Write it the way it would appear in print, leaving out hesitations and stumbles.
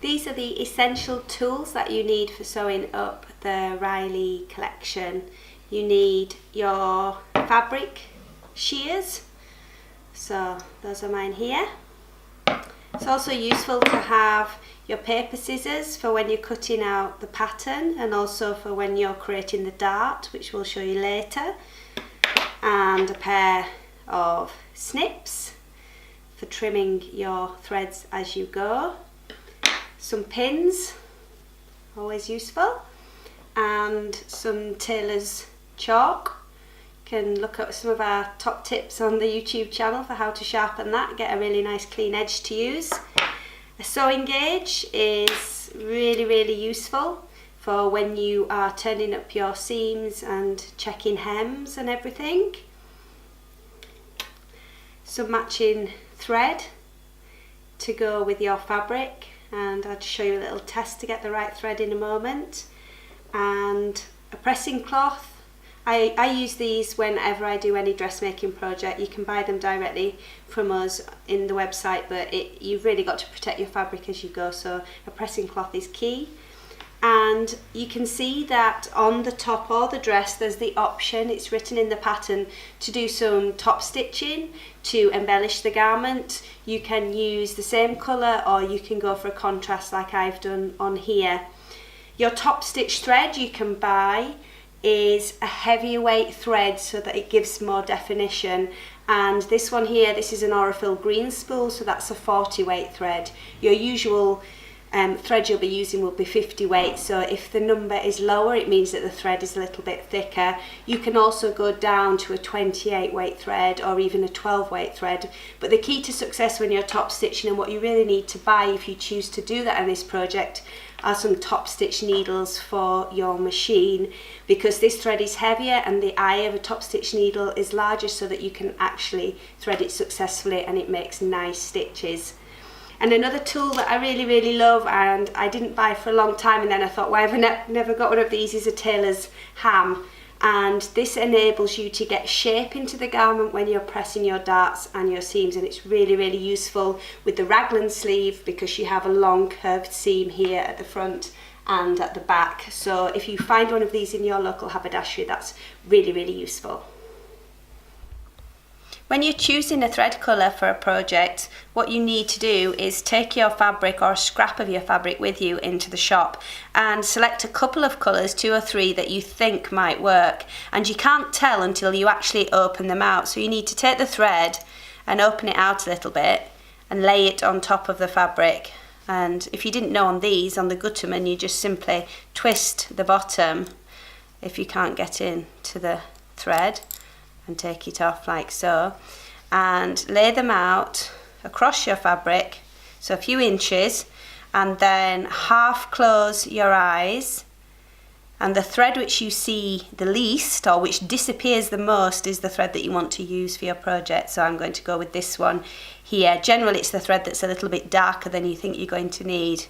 These are the essential tools that you need for sewing up the Riley collection. You need your fabric shears, so those are mine here. It's also useful to have your paper scissors for when you're cutting out the pattern and also for when you're creating the dart, which we'll show you later, and a pair of snips for trimming your threads as you go. Some pins, always useful, and some tailor's chalk. You can look at some of our top tips on the YouTube channel for how to sharpen that, get a really nice clean edge to use. A sewing gauge is really useful for when you are turning up your seams and checking hems and everything. Some matching thread to go with your fabric, and I'll just show you a little test to get the right thread in a moment. And a pressing cloth. I use these whenever I do any dressmaking project. You can buy them directly from us in the website, but you've really got to protect your fabric as you go, so a pressing cloth is key. And you can see that on the top of the dress there's the option, it's written in the pattern, to do some top stitching to embellish the garment. You can use the same colour or you can go for a contrast like I've done on here. Your top stitch thread you can buy is a heavier weight thread so that it gives more definition, and this one here, this is an Aurifil green spool, so that's a 40 weight thread. Your usual thread you'll be using will be 50 weight, so if the number is lower it means that the thread is a little bit thicker. You can also go down to a 28 weight thread or even a 12 weight thread, but the key to success when you're top stitching, and what you really need to buy if you choose to do that in this project, are some top stitch needles for your machine, because this thread is heavier and the eye of a top stitch needle is larger so that you can actually thread it successfully and it makes nice stitches. And another tool that I really love, and I didn't buy for a long time, and then I thought, why have I never got one of these, is a tailor's ham. And this enables you to get shape into the garment when you're pressing your darts and your seams, and it's really useful with the raglan sleeve because you have a long curved seam here at the front and at the back. So if you find one of these in your local haberdashery, that's really useful. When you're choosing a thread colour for a project, what you need to do is take your fabric or a scrap of your fabric with you into the shop and select a couple of colours, 2 or 3 that you think might work, and you can't tell until you actually open them out. So you need to take the thread and open it out a little bit and lay it on top of the fabric. And if you didn't know, on these, on the Gutterman, you just simply twist the bottom if you can't get in to the thread, and take it off like so, and lay them out across your fabric, so a few inches, and then half close your eyes, and the thread which you see the least or which disappears the most is the thread that you want to use for your project. So I'm going to go with this one here. Generally it's the thread that's a little bit darker than you think you're going to need.